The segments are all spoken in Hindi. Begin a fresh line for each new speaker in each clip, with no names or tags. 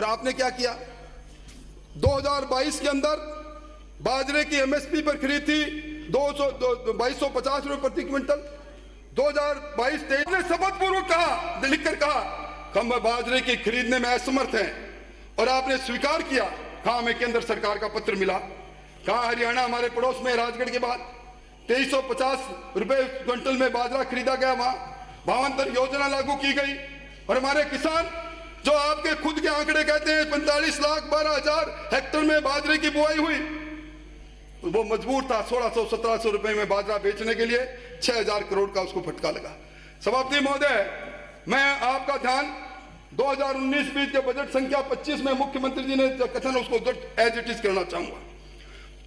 आपने क्या किया? 2022 के अंदर बाजरे की एमएसपी पर खरीद थी 2250 रुपए प्रति क्विंटल। 2022-23 ने शपथ पूर्वक कहा, लिखकर कहा हम बाजरे की खरीदने में असमर्थ हैं, और आपने स्वीकार किया। कहा हमें केंद्र सरकार का पत्र मिला, कहा हरियाणा हमारे पड़ोस में राजगढ़ के बाद 2350 रुपए क्विंटल में बाजरा खरीदा गया, वहां भावांतर योजना लागू की गई, और हमारे किसान जो आपके खुद के आंकड़े कहते हैं 45,12,000 हेक्टेयर में बाजरे की बुआई हुई, वो मजबूर था 1600-1700 रुपए में बाजरा बेचने के लिए, 6,000 करोड़ का उसको फटका लगा। सभापति महोदय, मैं आपका ध्यान 2019-20 के बजट संख्या 25 में मुख्यमंत्री जी ने कथन उसको एज इट इज करना चाहूंगा।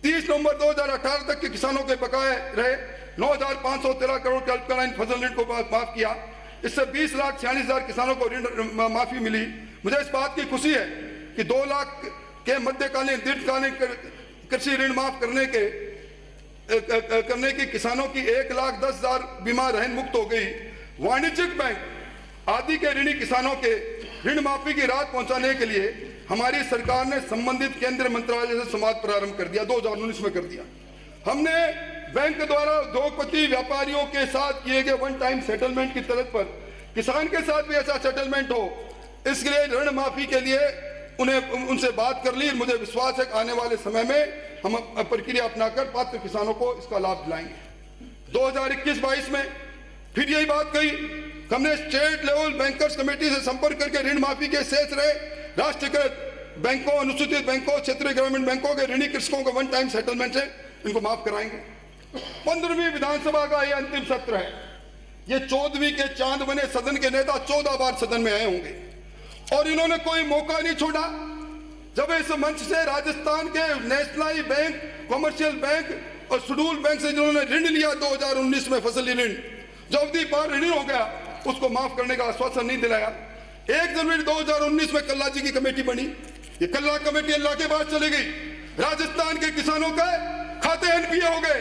30 नवंबर 2018 तक के किसानों के बकाये रहे 9,513 करोड़ के अल्पकालीन फसल ऋण को माफ किया। इससे 20,46,000 किसानों को ऋण माफी मिली। मुझे इस बात की खुशी है कि 2 लाख के मध्यकालीन दीर्घकालीन कृषि ऋण माफ करने की किसानों की 1,10,000 बीमा रहन मुक्त हो गई। वाणिज्यिक बैंक आदि के ऋणी किसानों के ऋण माफी की राहत पहुंचाने के लिए हमारी सरकार ने संबंधित केंद्रीय मंत्रालय से संवाद प्रारंभ कर दिया, 2019 में कर दिया। हमने बैंक द्वारा उद्योगपति व्यापारियों के साथ किए गए वन टाइम सेटलमेंट की तर्ज पर किसान के साथ भी ऐसा सेटलमेंट हो, इसके लिए ऋण माफी के लिए उनसे बात कर ली। मुझे विश्वास है कि आने वाले समय में हम प्रक्रिया अपनाकर पात्र किसानों को इसका लाभ दिलाएंगे। 2021-22 में फिर यही बात कही, हमने स्टेट लेवल बैंकर्स कमेटी से संपर्क करके ऋण माफी के शेष रहे राष्ट्रीयकृत बैंकों, अनुसूचित बैंकों, क्षेत्रीय ग्रामीण बैंकों के ऋणी कृषकों को वन टाइम सेटलमेंट से इनको माफ कराएंगे। 15वीं विधानसभा का यह अंतिम सत्र है। ये 14वीं के चांद बने सदन के नेता 14 बार सदन में आए होंगे और इन्होंने कोई मौका नहीं छोड़ा। जब इस मंच से राजस्थान के नेशनलाइज बैंक, कमर्शियल बैंक और शेड्यूल बैंक से जिन्होंने ऋण लिया 2019 में फसली ऋण, जो अवधि पार ऋण हो गया, उसको माफ करने का आश्वासन नहीं दिलाया। 1 जनवरी 2019 में कल्ला जी की कमेटी बनी। ये कल्ला कमेटी अल्लाह के बाद चली गई। राजस्थान के किसानों के खाते एनपीए हो गए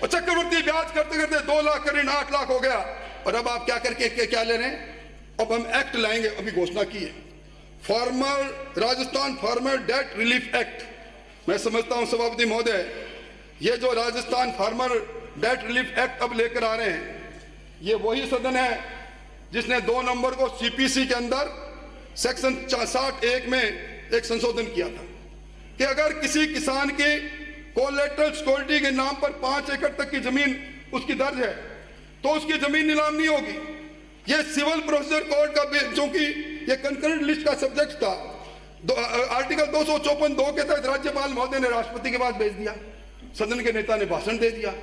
और चक्रवृद्धि ब्याज करते करते 2 लाख का ऋण 8 लाख हो गया। और अब आप क्या करके क्या ले रहे हैं? अब हम एक्ट लाएंगे, अभी घोषणा की है, Rajasthan farmer debt relief act. मैं समझता हूं सभापति महोदय, ये जो Rajasthan farmer debt relief act अब लेकर आ रहे हैं, ये वही सदन है जिसने 2 नवंबर को सीपीसी के अंदर सेक्शन 60(1) में एक संशोधन किया था कि अगर किसी किसान की कोलेटरल सिक्योरिटी के नाम पर 5 एकड़ तक की जमीन उसकी दर्ज है तो उसकी जमीन नीलाम नहीं होगी। ये सिविल प्रोसीजर कोड का, चूंकि ये कंकरेंट लिस्ट का सब्जेक्ट था, आर्टिकल 254(2) के तहत राज्यपाल महोदय ने राष्ट्रपति के पास भेज दिया। सदन के नेता ने भाषण दे दिया,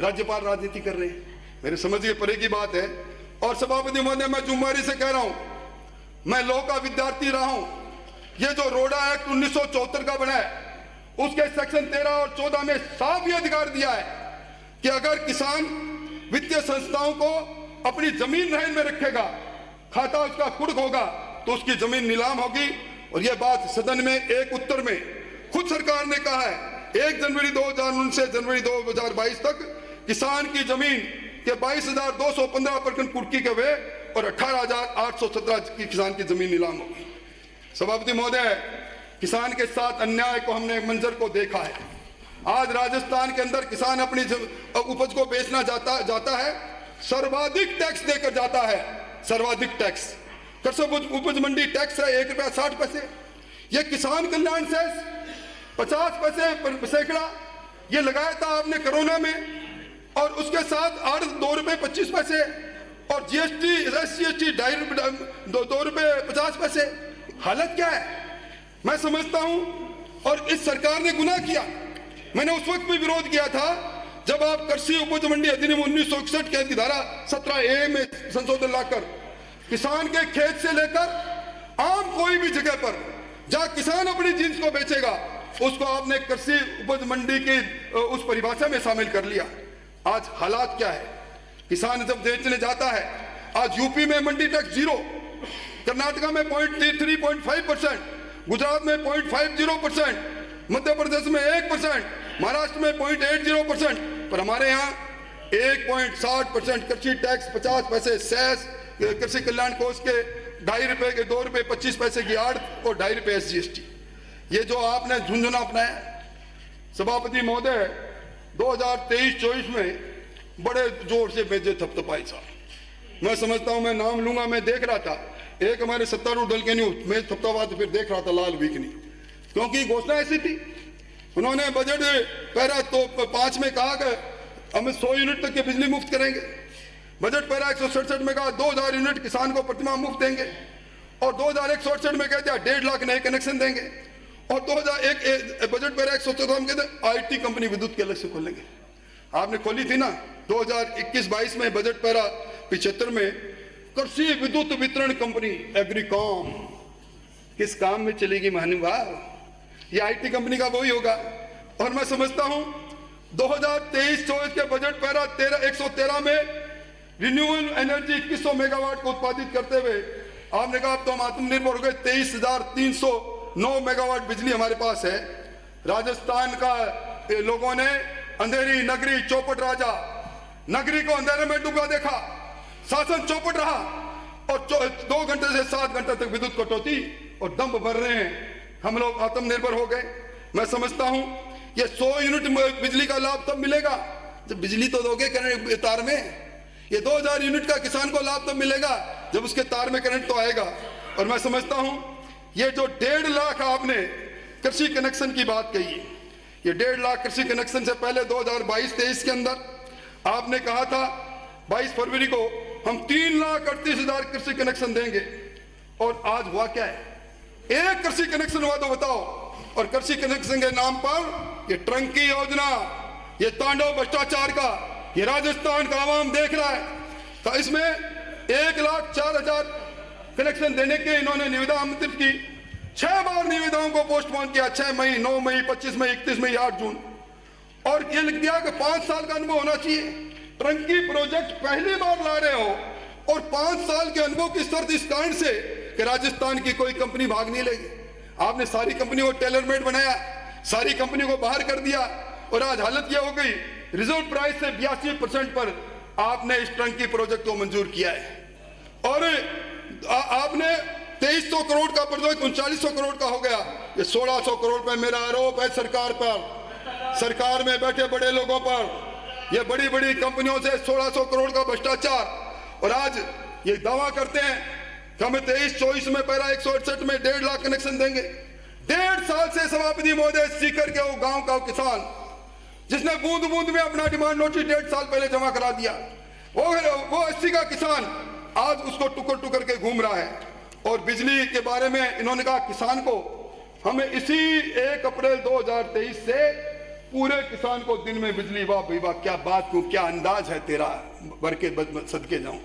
राज्यपाल राजनीति कर रहे हैं। मेरे समझ के परे की बात है। और सभापति महोदय, मैं जुम्मेवारी से कह रहा हूं, मैं लॉ का विद्यार्थी रहा हूं। ये जो रोडा एक्ट 1974 का बना है, उसके सेक्शन 13 और 14 में साफ ये अधिकार दिया है कि अगर किसान वित्तीय संस्थाओं को अपनी जमीन रहन में रखेगा, खाता उसका कुर्क होगा, तो उसकी जमीन नीलाम होगी। और यह बात सदन में एक उत्तर में खुद सरकार ने कहा है। 1 जनवरी 2019 से जनवरी 2022 तक किसान की जमीन के 22,215% कुर्की के हुए और 18,817 की किसान की जमीन नीलाम होगी। सभापति महोदय, किसान के साथ अन्याय को हमने मंजर को देखा है। आज राजस्थान के अंदर किसान अपनी उपज को बेचना जाता है, सर्वाधिक टैक्स देकर जाता है, सर्वाधिक टैक्स। कृषि उपज मंडी टैक्स है 1 रुपया 60 पैसे। ये किसान कल्याण सेस 50 पैसे सैकड़ा ये लगाया था आपने कोरोना में, और उसके साथ 2 रुपए 25 पैसे और जीएसटी SGST 2 रुपए 50 पैसे। हालत क्या है? मैं समझता हूं, और इस सरकार ने गुनाह किया। मैंने उस वक्त भी विरोध किया था जब आप कृषि उपज मंडी अधिनियम 1961 के धारा 17A में संशोधन लाकर किसान के खेत से लेकर आम कोई भी जगह पर जहां किसान अपनी जींस को बेचेगा, उसको आपने कृषि उपज मंडी की उस परिभाषा में शामिल कर लिया। आज हालात क्या है? किसान जब बेचने जाता है, आज यूपी में मंडी टैक्स 0, कर्नाटका में 0.35%, गुजरात में 0.50%, मध्य प्रदेश में 1%, महाराष्ट्र में 0.80%, पर हमारे यहाँ 1.60% कृषि टैक्स, 50 पैसे सेस, कृषि कल्याण कोष के ₹2.5 के 2 रुपये 25 पैसे की आड़त और ₹2.5 SGST। ये जो आपने झुंझुना अपनाया सभापति महोदय 2023-24 में बड़े जोर से भेजे थपथपाई साहब। मैं समझता हूं, मैं नाम लूंगा, मैं देख रहा था एक हमारे सत्तारूढ़ दल के न्यूज में थपथपा, तो फिर देख रहा था लाल वीकनी, क्योंकि घोषणा ऐसी थी। उन्होंने बजट पैरा तो 5 में कहा कि हम 100 यूनिट तक की बिजली मुफ्त करेंगे। बजट पैरा 167 में कहा 2000 यूनिट किसान को प्रतिमाह मुफ्त देंगे, और 2168 में कहते हैं 1.5 लाख नए कनेक्शन देंगे, और 2001 बजट पैरा 114 में कहते आईटी कंपनी विद्युत के अलग से खोलेंगे। आपने खोली थी ना 2021-22 में बजट पैरा 75 में कृषि विद्युत वितरण कंपनी एग्रीकॉम किस काम में चलेगी महानुभाव? ये आईटी कंपनी का वही होगा। और मैं समझता हूं 2023-24 के बजट पैरा 113 में रिन्यूएबल एनर्जी 2100 मेगावाट को उत्पादित करते हुए आपने कहा अब तो हम आत्मनिर्भर हो गए। 23,309 मेगावाट बिजली हमारे पास है। राजस्थान का लोगों ने अंधेरी नगरी चौपट राजा नगरी को अंधेरे में डूबा देखा, शासन चौपट रहा, और 2 घंटे से 7 घंटे तक विद्युत कटौती और दम भर रहे हैं। हम लोग आत्मनिर्भर हो गए। मैं समझता हूं ये 100 यूनिट बिजली का लाभ तब मिलेगा जब बिजली तो दोगे करंट तार में। ये 2000 यूनिट का किसान को लाभ तब मिलेगा जब उसके तार में करंट तो आएगा। और मैं समझता हूं ये जो 1.5 लाख आपने कृषि कनेक्शन की बात कही, ये 1.5 लाख कृषि कनेक्शन से पहले 2022-23 के अंदर आपने कहा था 22 फरवरी को हम 3,38,000 कृषि कनेक्शन देंगे, और आज हुआ क्या है? एक कृषि कनेक्शन हुआ तो बताओ। और कृषि कनेक्शन के नाम पर ये टंकी योजना, ये तांडव भ्रष्टाचार का ये राजस्थान का आवाम देख रहा है। तो इसमें 1,04,000 कनेक्शन देने के इन्होंने निविदा आमंत्रित की। 6 बार निविदाओं को पोस्टपोन किया, 6 मई, 9 मई, 25 मई, 31 मई, 8 जून, और ये लिख दिया कि 5 साल का अनुभव होना चाहिए। टंकी प्रोजेक्ट पहली बार ला रहे हो, और 5 साल के अनुभव की शर्त इस कारण से कि राजस्थान की कोई कंपनी भाग नहीं लेगी। आपने सारी कंपनी को टेलर मेड बनाया, सारी कंपनी को बाहर कर दिया, और आज हालत यह हो गई रिजर्व प्राइस से 82% पर आपने इस टंकी प्रोजेक्ट को मंजूर किया है। और आपने 2300 करोड़ का प्रोजेक्ट 3900 करोड़ का हो गया। ये 1600 करोड़ पे मेरा आरोप है सरकार पर, सरकार में बैठे बड़े लोगों पर, ये बड़ी बड़ी कंपनियों से 1600 करोड़ का भ्रष्टाचार। और आज ये दावा करते हैं कि हमें 23-24 में पैरा 168 में 1.5 लाख कनेक्शन देंगे। 1.5 साल से सभापति महोदय सीकर के वो गांव का किसान जिसने बूंद बूंद में अपना डिमांड नोटिस 1.5 साल पहले जमा करा दिया, वो 80 का किसान आज उसको टुकर टुकर के घूम रहा है। और बिजली के बारे में इन्होंने कहा किसान को हमें इसी 1 अप्रैल 2023 से पूरे किसान को दिन में बिजली। वाह भाई वाह, क्या बात क्यों, क्या अंदाज है तेरा, भर के सदके जाऊं।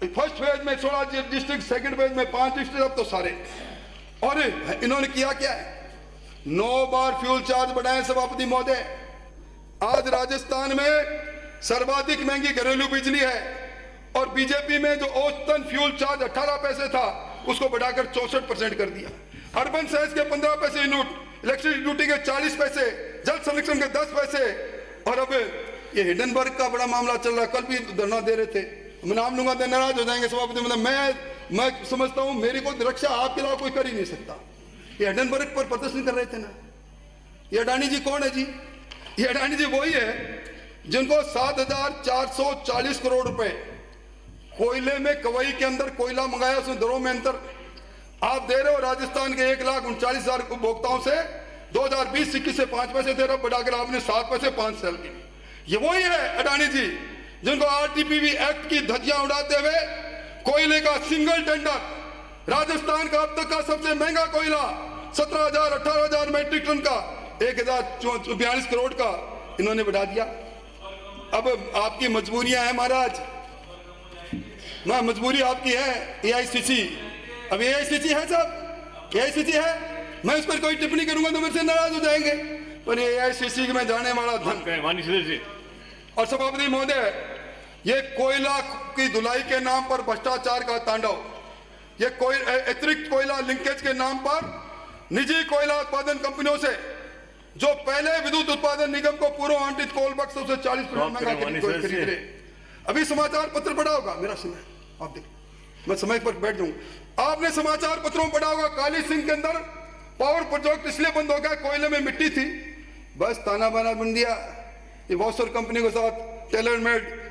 फर्स्ट फेज में 16 डिस्ट्रिक्ट, सेकंड फेज में 5 डिस्ट्रिक्ट, अब तो सारे। और इन्होंने किया क्या है? 9 बार फ्यूल चार्ज बढ़ाए सभापति महोदय। आज राजस्थान में सर्वाधिक महंगी घरेलू बिजली है, और बीजेपी में जो औसतन फ्यूल चार्ज 18 पैसे था उसको बढ़ाकर 64% कर दिया। अर्बन सेस के 15 पैसे यूनिट, इलेक्ट्रिसिटी ड्यूटी के 40 पैसे, जल संरक्षण के 10 पैसे। और अब ये हिडनबर्ग का बड़ा मामला चल रहा है, कल भी धरना दे रहे थे, मैं नाम लूंगा तो नाराज हो जाएंगे सभापति। मतलब मैं समझता हूं मेरी को रक्षा आपके अलावा कोई कर ही नहीं सकता। ये हिडनबर्ग पर प्रदर्शन कर रहे थे ना। ये अडानी जी कौन है जी? ये अडानी जी वही है जिनको 7,440 करोड़ रुपए कोयले में, कवई के अंदर कोयला मंगाया, उसमें दरों में अंतर आप दे रहे हो। राजस्थान के 1,39,000 उपभोक्ताओं से 2020-21 से 5 पैसे दे रहे हो, बढ़ाकर आपने 7 पैसे 5 साल की। ये वही है अडानी जी जिनको आरटीपीवी एक्ट की धज्जियां उड़ाते हुए कोयले का सिंगल टेंडर, राजस्थान का अब तक का सबसे महंगा कोयला 17,000-18,000 मैट्रिक टन का 1,042 करोड़ का इन्होंने बढ़ा दिया। अब आपकी मजबूरियां हैं महाराज, ना मजबूरी आपकी है। एआईसीसी, अब एआईसीसी है साहब, एआईसीसी है, मैं इस पर कोई टिप्पणी करूंगा तो मेरे से नाराज हो जाएंगे, पर एआईसीसी में जाने वाला धन। और सभापति महोदय, ये कोयला की धुलाई के नाम पर भ्रष्टाचार का तांडव, ये अतिरिक्त कोयला लिंकेज के नाम पर निजी कोयला उत्पादन कंपनियों से जो पहले विद्युत उत्पादन निगम को पूर्व आवंटित कोल बक्सों से 40% महंगा खरीद रहे। अभी समाचार पत्र पढ़ा होगा, मेरा समय आप देखो, मैं समय पर बैठ जाऊं। आपने समाचार पत्रों में पढ़ा होगा काली सिंह के अंदर पावर प्रोजेक्ट इसलिए बंद हो गया, कोयले में मिट्टी थी, बस ताना बाना बन दिया। ये वॉसर कंपनी के साथ टेलर मेड